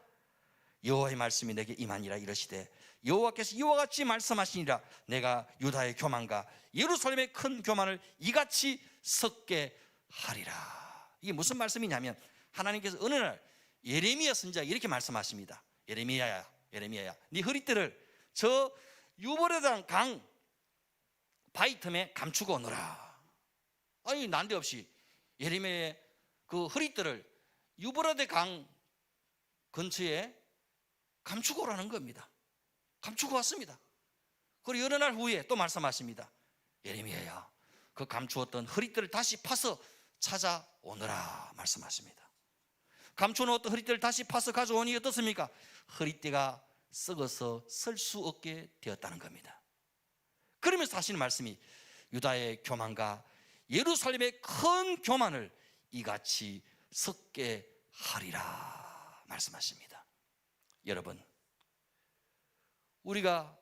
S2: 여호와의 말씀이 내게 임하니라. 이르시되 여호와께서 이와 같이 말씀하시니라. 내가 유다의 교만과 예루살렘의 큰 교만을 이같이 섞게 하리라. 이게 무슨 말씀이냐면, 하나님께서 어느 날 예레미야 선지자 이렇게 말씀하십니다. 예레미야야 네 허리띠를 저 유보레당 강 바위 틈에 감추고 오너라. 아니, 난데없이 예레미야의 그 허리띠를 유브라데 강 근처에 감추고 오라는 겁니다. 감추고 왔습니다. 그리고 여러 날 후에 또 말씀하십니다. 예레미야야, 그 감추었던 허리띠를 다시 파서 찾아오너라 말씀하십니다. 감춰놓았던 허리띠를 다시 파서 가져오니 어떻습니까? 허리띠가 썩어서 쓸 수 없게 되었다는 겁니다. 그러면서 하시는 말씀이 유다의 교만과 예루살렘의 큰 교만을 이같이 섞게 하리라 말씀하십니다. 여러분, 우리가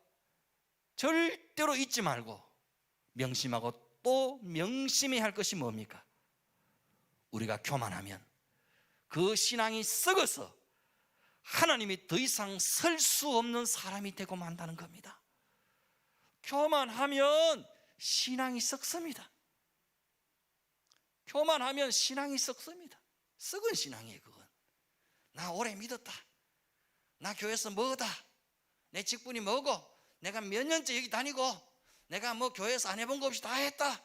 S2: 절대로 잊지 말고 명심하고 또 명심해야 할 것이 뭡니까? 우리가 교만하면 그 신앙이 썩어서 하나님이 더 이상 설 수 없는 사람이 되고 만다는 겁니다. 교만하면 신앙이 썩습니다. 교만하면 신앙이 썩습니다. 썩은 신앙이에요. 그건 나 오래 믿었다, 나 교회에서 뭐다, 내 직분이 뭐고, 내가 몇 년째 여기 다니고, 내가 뭐 교회에서 안 해본 거 없이 다 했다.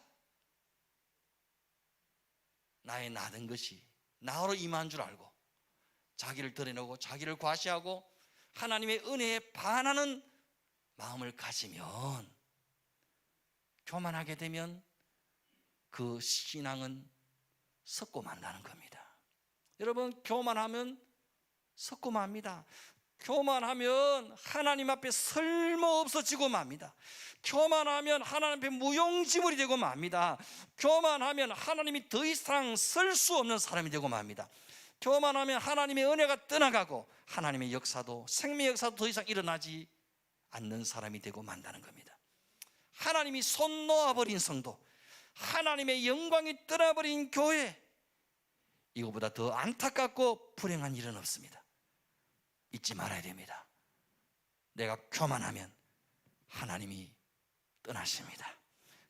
S2: 나의 나된 것이 나로 임한 줄 알고 자기를 드러내고 자기를 과시하고 하나님의 은혜에 반하는 마음을 가지면, 교만하게 되면 그 신앙은 썩고 만다는 겁니다. 여러분, 교만하면 썩고 맙니다. 교만하면 하나님 앞에 쓸모없어지고 맙니다. 교만하면 하나님 앞에 무용지물이 되고 맙니다. 교만하면 하나님이 더 이상 쓸 수 없는 사람이 되고 맙니다. 교만하면 하나님의 은혜가 떠나가고 하나님의 역사도, 생명의 역사도 더 이상 일어나지 않는 사람이 되고 만다는 겁니다. 하나님이 손 놓아버린 성도, 하나님의 영광이 떠나버린 교회, 이거보다 더 안타깝고 불행한 일은 없습니다. 잊지 말아야 됩니다. 내가 교만하면 하나님이 떠나십니다.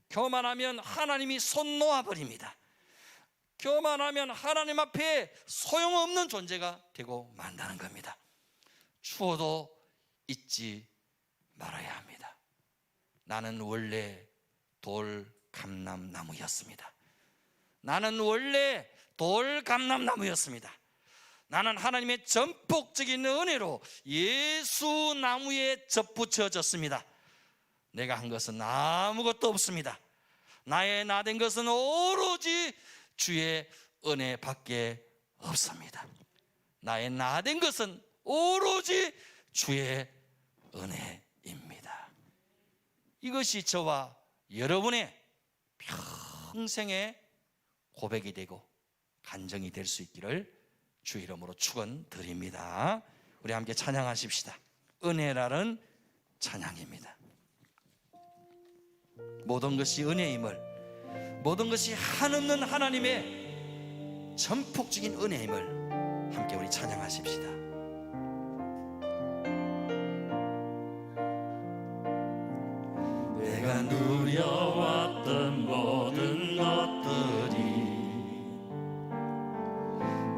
S2: 교만하면 하나님이 손 놓아버립니다. 교만하면 하나님 앞에 소용없는 존재가 되고 만다는 겁니다. 추워도 잊지 말아야 합니다. 나는 원래 돌 감람나무였습니다. 나는 원래 돌 감람나무였습니다. 나는 하나님의 전폭적인 은혜로 예수 나무에 접붙여졌습니다. 내가 한 것은 아무것도 없습니다. 나의 나된 것은 오로지 주의 은혜밖에 없습니다. 나의 나된 것은 오로지 주의 은혜입니다. 이것이 저와 여러분의 평생의 고백이 되고 간증이 될 수 있기를 주 이름으로 축원드립니다. 우리 함께 찬양하십시다. 은혜라는 찬양입니다. 모든 것이 은혜임을, 모든 것이 한없는 하나님의 전폭적인 은혜임을 함께 우리 찬양하십시다.
S1: 내가 누려왔던 모든 것들이,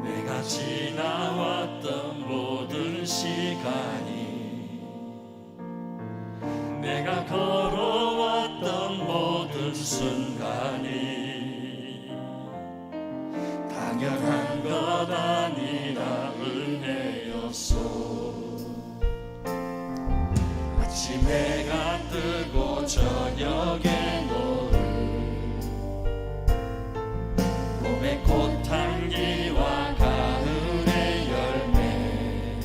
S1: 내가 지나왔던 모든 시간이, 내가 걸어왔던 모든 순간이 당연한 것 아니라 은혜였소. 아침에 해가 뜨고 저녁에 노을, 봄의 꽃향기와 가을의 열매,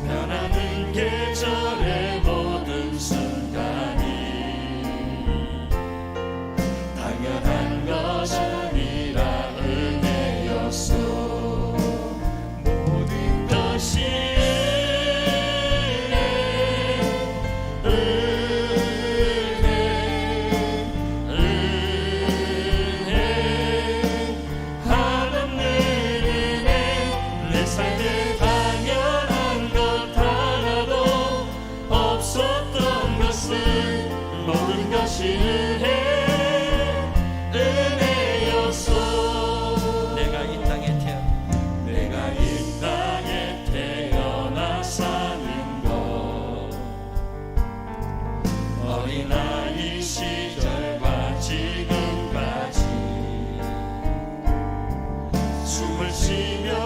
S1: 변하는 계절의 모든 순간이 당연한 것 아니라 은혜였소. 모든 것이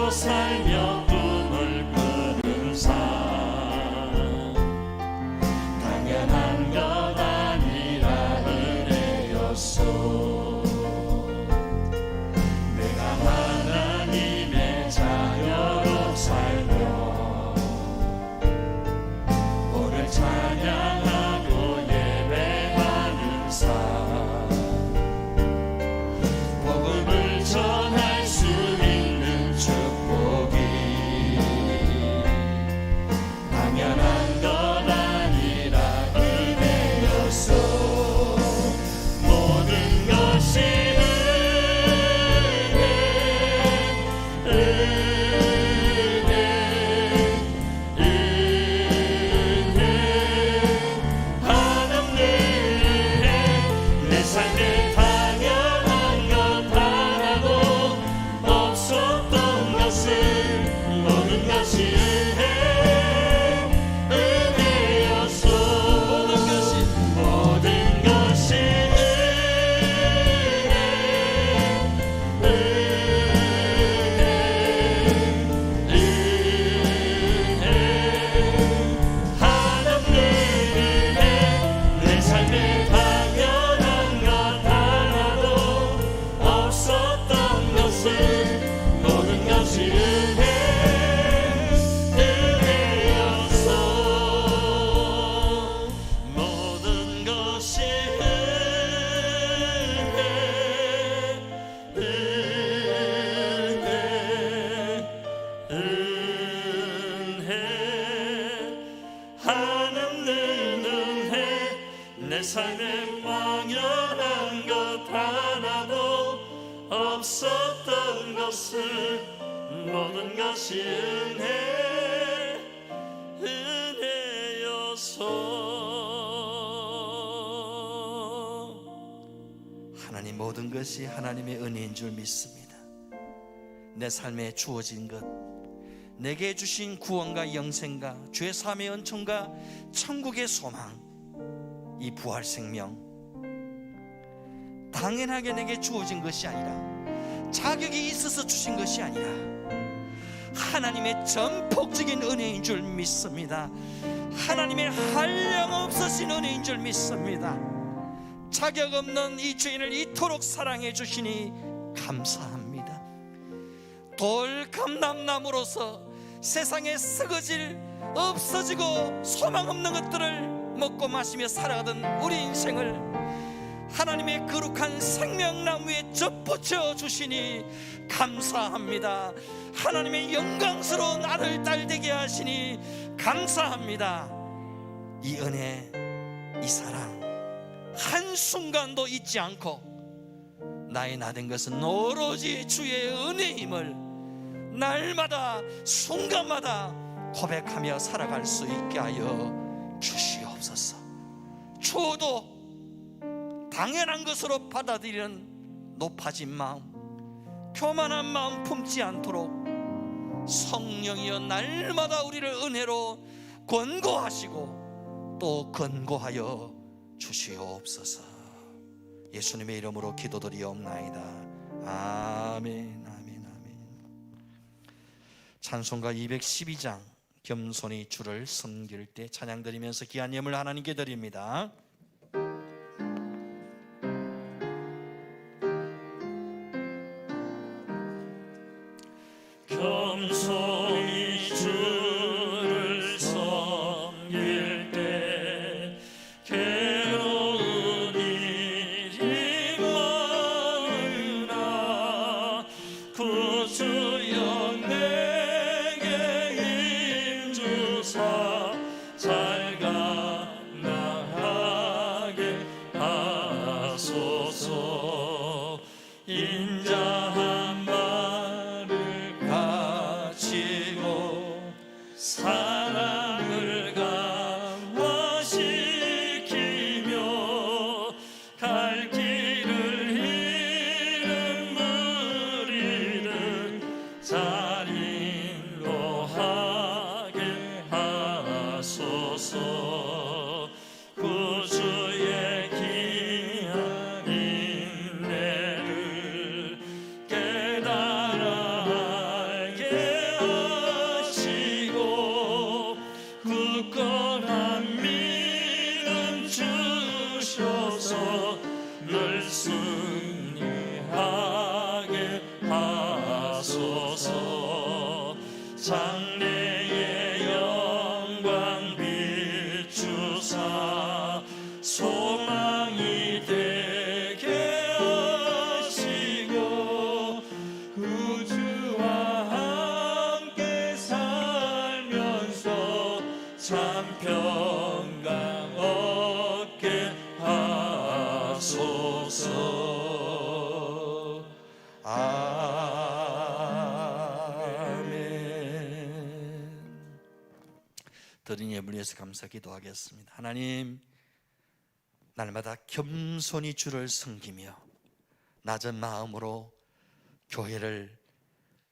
S1: 살며 꿈을 꾸는 삶, 당연한 것 아니라 은혜였소. 내가 하나님의 자녀로 살며 오늘 찬양하고 예배하는 삶, 복음을 전할 수 있는 축복이 당연한 것 아니라 은혜였소. 모든 것이
S4: 내 삶에 망연한 것 하나도 없었던 것을 모든 것이 은혜여서
S2: 하나님, 모든 것이 하나님의 은혜인 줄 믿습니다. 내 삶에 주어진 것, 내게 주신 구원과 영생과 죄 사함의 은총과 천국의 소망, 이 부활 생명, 당연하게 내게 주어진 것이 아니라, 자격이 있어서 주신 것이 아니라 하나님의 전폭적인 은혜인 줄 믿습니다. 하나님의 한량없으신 은혜인 줄 믿습니다. 자격 없는 이 죄인을 이토록 사랑해 주시니 감사합니다. 돌감람나무로서 세상에 썩어질, 없어지고 소망 없는 것들을 먹고 마시며 살아가던 우리 인생을 하나님의 거룩한 생명나무에 접붙여 주시니 감사합니다. 하나님의 영광스러운 아들, 딸 되게 하시니 감사합니다. 이 은혜, 이 사랑 한순간도 잊지 않고 나의 나 된 것은 오로지 주의 은혜임을 날마다 순간마다 고백하며 살아갈 수 있게 하여 주시옵소서. 주어도 당연한 것으로 받아들이는 높아진 마음, 교만한 마음 품지 않도록 성령이여 날마다 우리를 은혜로 권고하시고 또 권고하여 주시옵소서. 예수님의 이름으로 기도드리옵나이다. 아멘, 아멘, 아멘. 찬송가 212장 겸손히 주를 섬길 때 찬양 드리면서 귀한 예물 하나님께 드립니다.
S4: 겸손히 주를 섬길 때 괴로운 일이 많으나 구주여 내게 힘주사 잘 감당하게 하소서. 인자한 말을 가지고 사랑을 강화시키며 갈 길을 잃은 무리를 잘 인도하게 하소서. 구주의 귀한 인내를 깨달아 알게 하시고 굳건한 믿음 주셔서 늘 승리하게 하소서. 장래의 영광 비추사 소망이 되게 하시고 구주와 함께 살면서 참 평강 얻게 하소서.
S2: 아멘. 드린 예물 위해서 감사 기도하겠습니다. 하나님, 날마다 겸손히 주를 섬기며 낮은 마음으로 교회를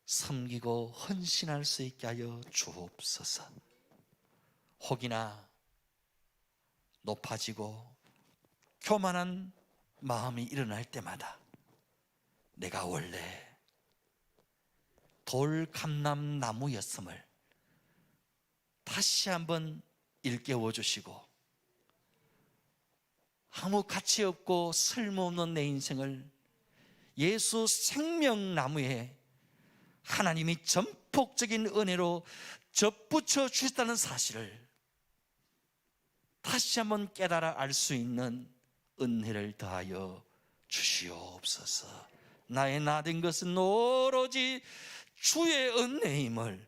S2: 섬기고 헌신할 수 있게 하여 주옵소서. 혹이나 높아지고 교만한 마음이 일어날 때마다 내가 원래 돌감람나무였음을 다시 한번 일깨워 주시고 아무 가치 없고 쓸모없는 내 인생을 예수 생명나무에 하나님이 전폭적인 은혜로 접붙여 주셨다는 사실을 다시 한번 깨달아 알 수 있는 은혜를 더하여 주시옵소서. 나의 나 된 것은 오로지 주의 은혜임을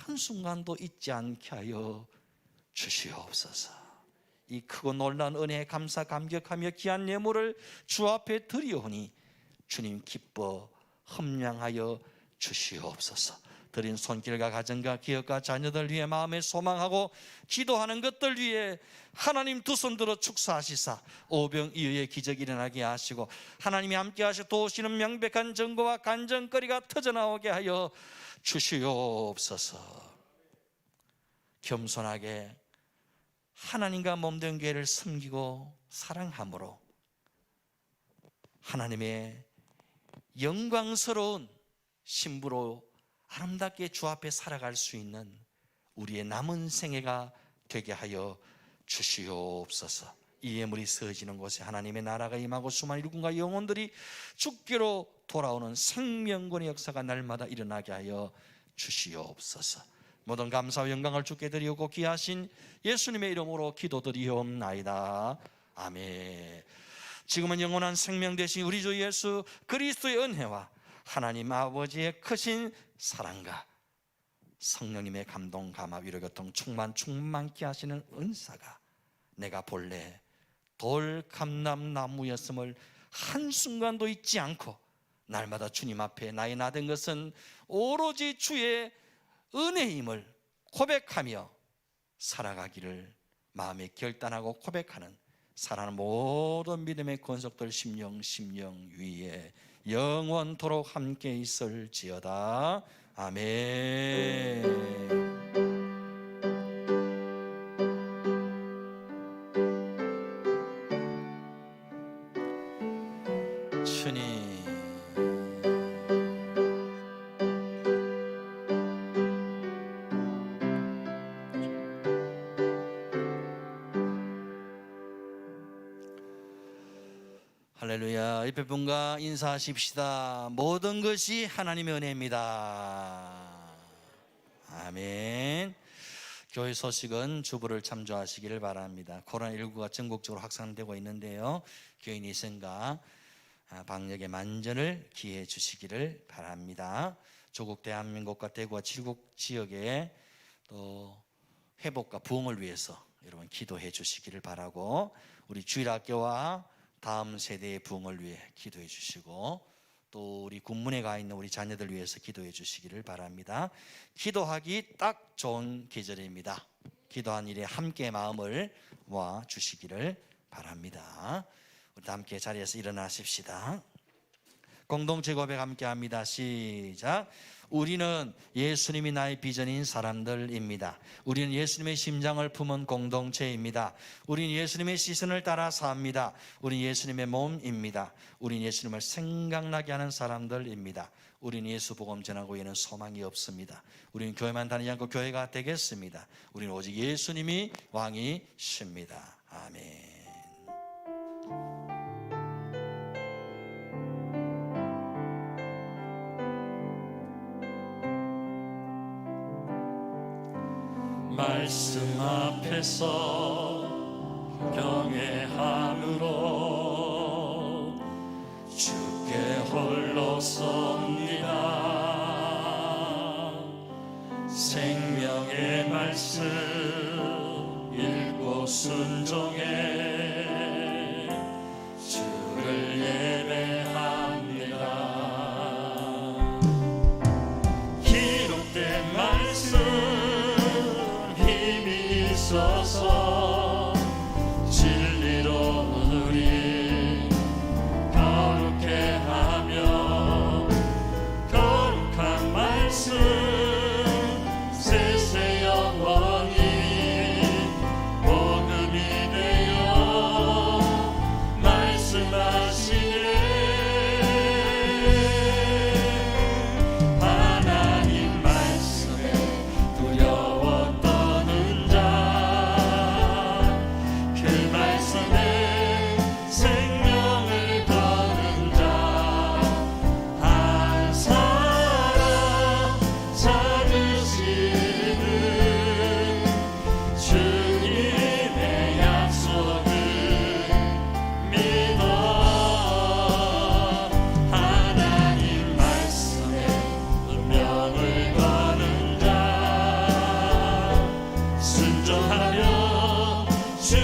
S2: 한순간도 잊지 않게 하여 주시옵소서. 이 크고 놀라운 은혜에 감사 감격하며 귀한 예물을 주 앞에 드리오니 주님 기뻐 흠량하여 주시옵소서. 드린 손길과 가정과 기업과 자녀들 위해 마음에 소망하고 기도하는 것들 위해 하나님 두 손 들어 축사하시사 오병이어의 기적이 일어나게 하시고 하나님이 함께 하셔 도우시는 명백한 증거와 간증거리가 터져나오게 하여 주시옵소서. 겸손하게 하나님과 몸된 교회를 섬기고 사랑함으로 하나님의 영광스러운 신부로 아름답게 주 앞에 살아갈 수 있는 우리의 남은 생애가 되게 하여 주시옵소서. 이 예물이 세워지는 곳에 하나님의 나라가 임하고 수많은 일꾼과 영혼들이 주께로 돌아오는 생명권의 역사가 날마다 일어나게 하여 주시옵소서. 모든 감사와 영광을 주께 드리고 귀하신 예수님의 이름으로 기도드리옵나이다. 아멘. 지금은 영원한 생명 되신 우리 주 예수 그리스도의 은혜와 하나님 아버지의 크신 사랑과 성령님의 감동, 감화, 위로, 교통, 충만케 하시는 은사가 내가 본래 돌감람나무였음을 한순간도 잊지 않고 날마다 주님 앞에 나의 나 된 것은 오로지 주의 은혜임을 고백하며 살아가기를 마음에 결단하고 고백하는 사랑하는 모든 믿음의 권속들 심령 위에 영원토록 함께 있을지어다. 아멘. 주님 할렐루야. 옆에 분과 인사하십시다. 모든 것이 하나님의 은혜입니다. 아멘. 교회 소식은 주부를 참조하시기를 바랍니다. 코로나19가 전국적으로 확산되고 있는데요, 교인 위생과 방역의 만전을 기해 주시기를 바랍니다. 조국 대한민국과 대구와 칠곡 지역의 또 회복과 부흥을 위해서 여러분 기도해 주시기를 바라고, 우리 주일학교와 다음 세대의 부흥을 위해 기도해 주시고, 또 우리 군문에 가 있는 우리 자녀들 위해서 기도해 주시기를 바랍니다. 기도하기 딱 좋은 계절입니다. 기도한 일에 함께 마음을 모아 주시기를 바랍니다. 우리 다 함께 자리에서 일어나십시다. 공동체 고백 함께 합니다. 시작. 우리는 예수님이 나의 비전인 사람들입니다. 우리는 예수님의 심장을 품은 공동체입니다. 우리는 예수님의 시선을 따라 삽니다. 우리는 예수님의 몸입니다. 우리는 예수님을 생각나게 하는 사람들입니다. 우리는 예수 복음 전하고 외에는 소망이 없습니다. 우리는 교회만 다니지 않고 교회가 되겠습니다. 우리는 오직 예수님이 왕이십니다. 아멘.
S4: 말씀 앞에서 경외함으로 주께 홀로 섭니다. 생명의 말씀 읽고 순종해 주를 예배합니다. 기록된 말씀 있어서 진리로 우리 거룩해 하며, 거룩한 말씀 세세 영원히 복음이 되어 주